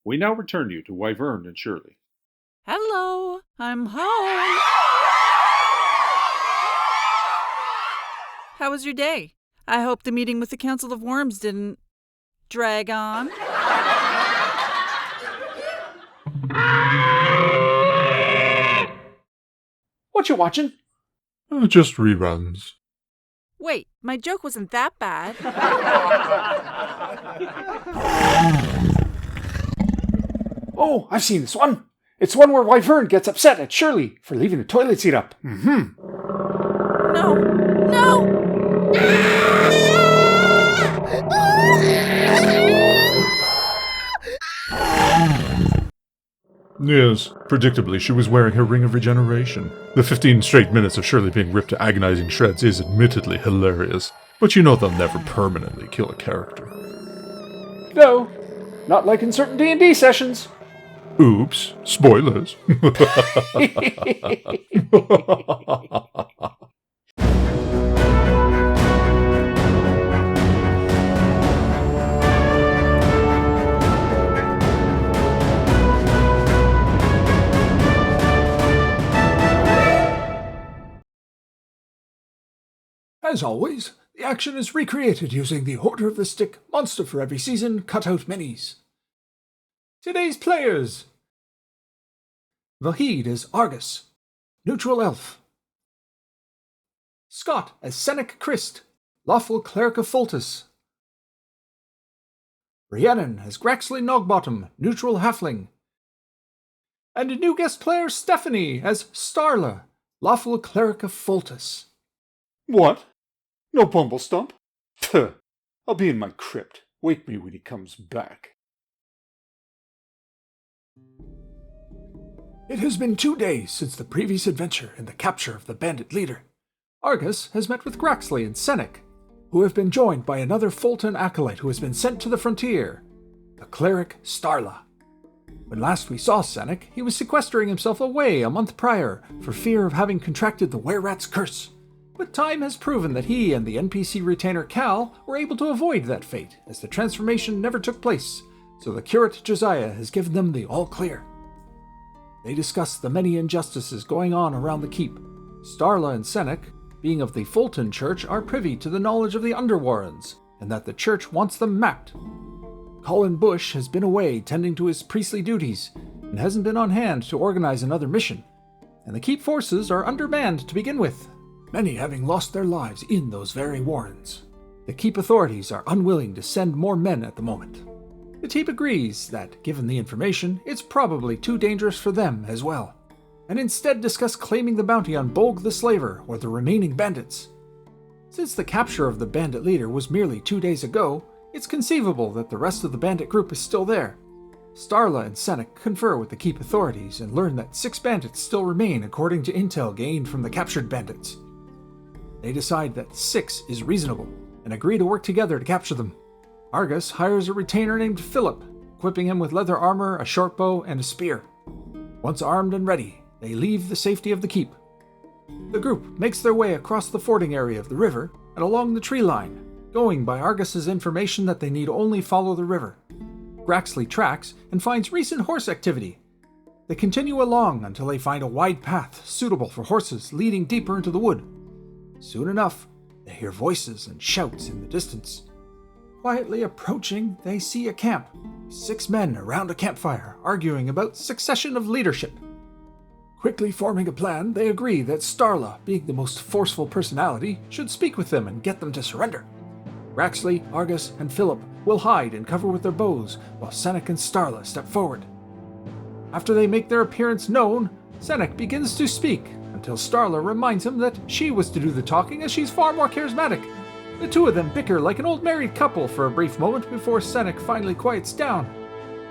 We now return you to Wyvern and Shirley. Hello, I'm home. How was your day? I hope the meeting with the Council of Worms didn't drag on. What you watching? Just reruns. Wait, my joke wasn't that bad. Oh, I've seen this one. It's one where Wyvern gets upset at Shirley for leaving the toilet seat up. No! Yes, predictably, she was wearing her Ring of Regeneration. The 15 straight minutes of Shirley being ripped to agonizing shreds is admittedly hilarious, but you know they'll never permanently kill a character. No, not like in certain D&D sessions. Oops, spoilers. As always, the action is recreated using the Order of the Stick Monster for Every Season cutout minis. Today's players: Vahid as Argus, Neutral Elf. Scott as Senec Christ, Lawful Cleric of Foltus. Rhiannon as Graxley Nogbottom, Neutral Halfling. And a new guest player, Stephanie, as Starla, Lawful Cleric of Foltus. What? No Bumblestump? Puh. I'll be in my crypt. Wake me when he comes back. It has been 2 days since the previous adventure in the capture of the bandit leader. Argus has met with Graxley and Senec, who have been joined by another Fulton acolyte who has been sent to the frontier, the cleric Starla. When last we saw Senec, he was sequestering himself away a month prior for fear of having contracted the were-rat's curse. But time has proven that he and the NPC retainer Cal were able to avoid that fate, as the transformation never took place, so the curate Josiah has given them the all-clear. They discuss the many injustices going on around the keep. Starla and Senec, being of the Fulton Church, are privy to the knowledge of the Underwarrens, and that the church wants them mapped. Colin Bush has been away tending to his priestly duties, and hasn't been on hand to organize another mission, and the keep forces are undermanned to begin with, many having lost their lives in those very warrens. The keep authorities are unwilling to send more men at the moment. The team agrees that, given the information, it's probably too dangerous for them as well, and instead discuss claiming the bounty on Bolg the Slaver or the remaining bandits. Since the capture of the bandit leader was merely 2 days ago, it's conceivable that the rest of the bandit group is still there. Starla and Senec confer with the keep authorities and learn that 6 bandits still remain according to intel gained from the captured bandits. They decide that 6 is reasonable and agree to work together to capture them. Argus hires a retainer named Philip, equipping him with leather armor, a short bow, and a spear. Once armed and ready, they leave the safety of the keep. The group makes their way across the fording area of the river and along the tree line, going by Argus's information that they need only follow the river. Graxley tracks and finds recent horse activity. They continue along until they find a wide path suitable for horses leading deeper into the wood. Soon enough, they hear voices and shouts in the distance. Quietly approaching, they see a camp. 6 men around a campfire, arguing about succession of leadership. Quickly forming a plan, they agree that Starla, being the most forceful personality, should speak with them and get them to surrender. Graxley, Argus, and Philip will hide and cover with their bows, while Senec and Starla step forward. After they make their appearance known, Senec begins to speak, until Starla reminds him that she was to do the talking as she's far more charismatic. The two of them bicker like an old married couple for a brief moment before Senec finally quiets down.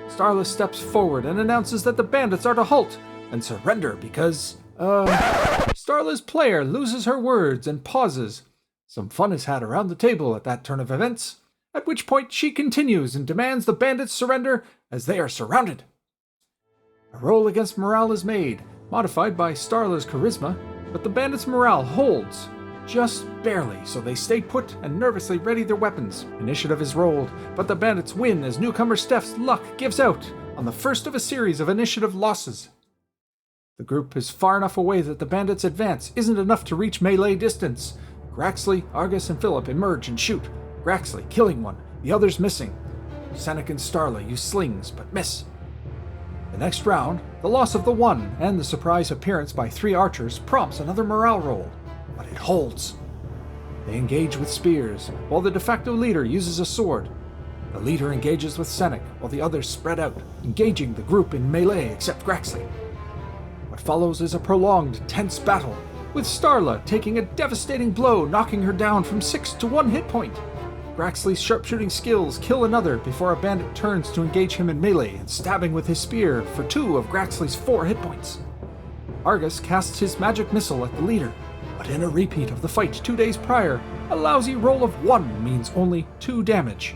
Starla steps forward and announces that the bandits are to halt and surrender because, Starla's player loses her words and pauses. Some fun is had around the table at that turn of events, at which point she continues and demands the bandits surrender as they are surrounded. A roll against morale is made, modified by Starla's charisma, but the bandits' morale holds. just barely, so they stay put and nervously ready their weapons. Initiative is rolled, but the bandits win as newcomer Steph's luck gives out on the first of a series of initiative losses. The group is far enough away that the bandits' advance isn't enough to reach melee distance. Graxley, Argus, and Philip emerge and shoot, Graxley killing one, the others missing. Senek and Starla use slings, but miss. The next round, the loss of the one and the surprise appearance by 3 archers prompts another morale roll, but it holds. They engage with spears, while the de facto leader uses a sword. The leader engages with Senek, while the others spread out, engaging the group in melee except Graxley. What follows is a prolonged, tense battle, with Starla taking a devastating blow, knocking her down from 6 to 1 hit point. Graxley's sharpshooting skills kill another before a bandit turns to engage him in melee and stabbing with his spear for 2 of Graxley's 4 hit points. Argus casts his magic missile at the leader, but in a repeat of the fight 2 days prior, a lousy roll of 1 means only 2 damage.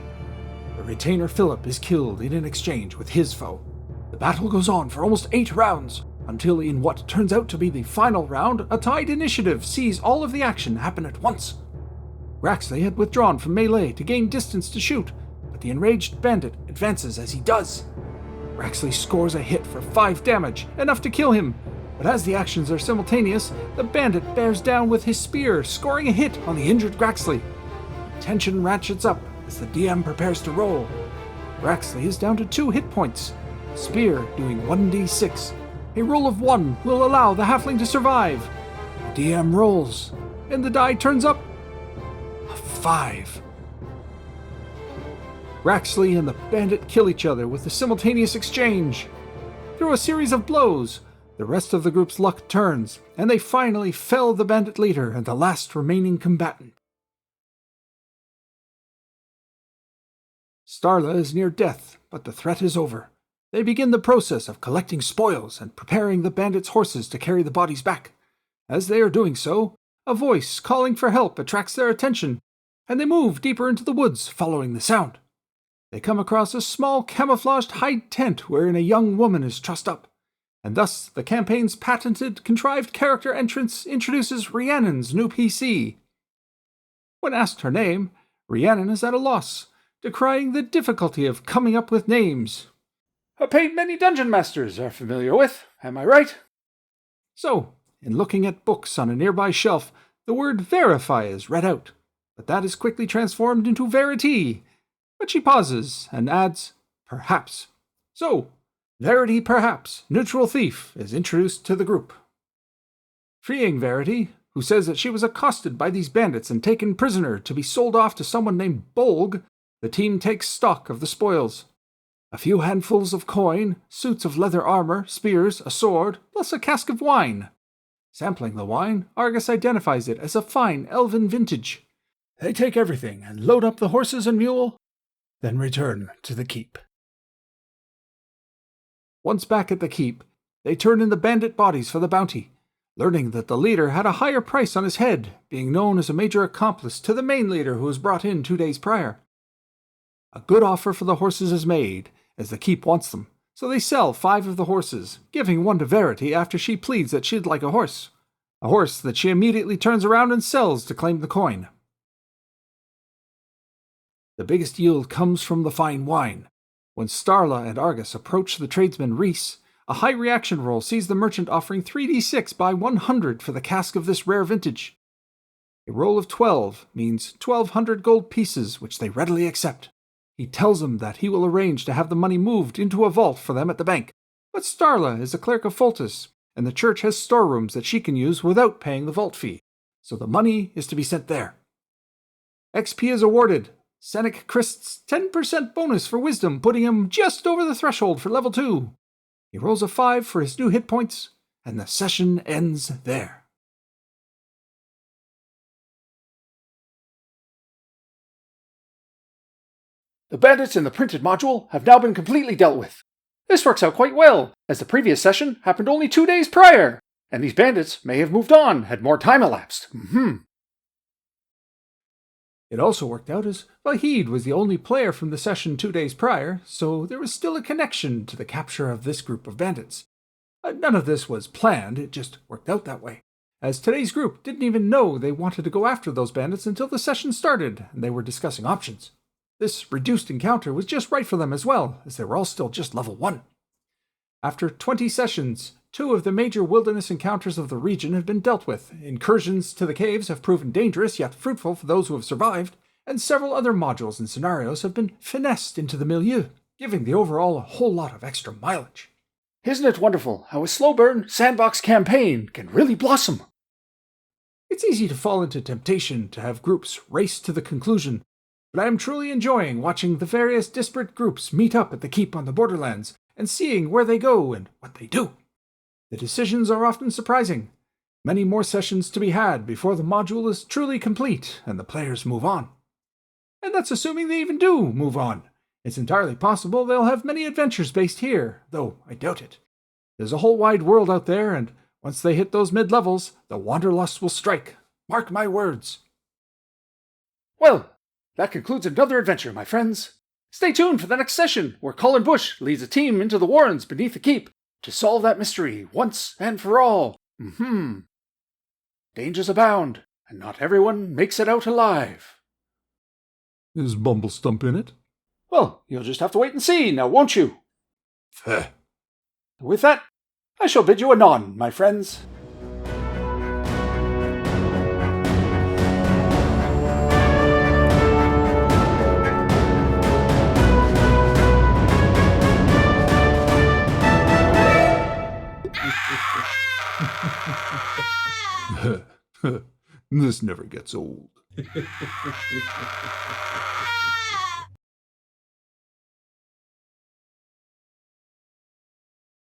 The retainer Philip is killed in an exchange with his foe. The battle goes on for almost 8 rounds, until in what turns out to be the final round, a tied initiative sees all of the action happen at once. Graxley had withdrawn from melee to gain distance to shoot, but the enraged bandit advances as he does. Graxley scores a hit for 5 damage, enough to kill him, but as the actions are simultaneous, the bandit bears down with his spear, scoring a hit on the injured Graxley. Tension ratchets up as the DM prepares to roll. Graxley is down to 2 hit points, spear doing 1d6. A roll of 1 will allow the halfling to survive. The DM rolls, and the die turns up 5. Graxley and the bandit kill each other with a simultaneous exchange. Through a series of blows, the rest of the group's luck turns, and they finally fell the bandit leader and the last remaining combatant. Starla is near death, but the threat is over. They begin the process of collecting spoils and preparing the bandits' horses to carry the bodies back. As they are doing so, a voice calling for help attracts their attention, and they move deeper into the woods, following the sound. They come across a small camouflaged hide tent wherein a young woman is trussed up, and thus the campaign's patented, contrived character entrance introduces Rhiannon's new PC. When asked her name, Rhiannon is at a loss, decrying the difficulty of coming up with names. A paint many dungeon masters are familiar with, am I right? So, in looking at books on a nearby shelf, the word verify is read out, but that is quickly transformed into verity. But she pauses and adds, perhaps. So, Verity Perhaps, neutral thief, is introduced to the group. Freeing Verity, who says that she was accosted by these bandits and taken prisoner to be sold off to someone named Bolg, the team takes stock of the spoils. A few handfuls of coin, suits of leather armor, spears, a sword, plus a cask of wine. Sampling the wine, Argus identifies it as a fine elven vintage. They take everything and load up the horses and mule, then return to the keep. Once back at the keep, they turn in the bandit bodies for the bounty, learning that the leader had a higher price on his head, being known as a major accomplice to the main leader who was brought in 2 days prior. A good offer for the horses is made, as the keep wants them, so they sell 5 of the horses, giving 1 to Verity after she pleads that she'd like a horse that she immediately turns around and sells to claim the coin. The biggest yield comes from the fine wine. When Starla and Argus approach the tradesman Reese, a high reaction roll sees the merchant offering 3d6 by 100 for the cask of this rare vintage. A roll of 12 means 1,200 gold pieces, which they readily accept. He tells them that he will arrange to have the money moved into a vault for them at the bank, but Starla is a clerk of Foltus, and the church has storerooms that she can use without paying the vault fee, so the money is to be sent there. XP is awarded. Senek Christ's 10% bonus for wisdom, putting him just over the threshold for level 2. He rolls a 5 for his new hit points, and the session ends there. The bandits in the printed module have now been completely dealt with. This works out quite well, as the previous session happened only 2 days prior, and these bandits may have moved on had more time elapsed. It also worked out as Vahid was the only player from the session 2 days prior, so there was still a connection to the capture of this group of bandits. None of this was planned, it just worked out that way. as today's group didn't even know they wanted to go after those bandits until the session started and they were discussing options. This reduced encounter was just right for them as well, as they were all still just level 1. After 20 sessions, 2 of the major wilderness encounters of the region have been dealt with. Incursions to the caves have proven dangerous yet fruitful for those who have survived, and several other modules and scenarios have been finessed into the milieu, giving the overall a whole lot of extra mileage. Isn't it wonderful how a slow burn sandbox campaign can really blossom? It's easy to fall into temptation to have groups race to the conclusion, but I am truly enjoying watching the various disparate groups meet up at the keep on the Borderlands and seeing where they go and what they do. The decisions are often surprising. Many more sessions to be had before the module is truly complete and the players move on. And that's assuming they even do move on. It's entirely possible they'll have many adventures based here, though I doubt it. There's a whole wide world out there, and once they hit those mid-levels, the wanderlust will strike. Mark my words. Well, that concludes another adventure, my friends. Stay tuned for the next session, where Colin Bush leads a team into the warrens beneath the keep to solve that mystery once and for all. Dangers abound, and not everyone makes it out alive. Is Bumblestump in it? Well, you'll just have to wait and see, now won't you? With that, I shall bid you anon, my friends. This never gets old.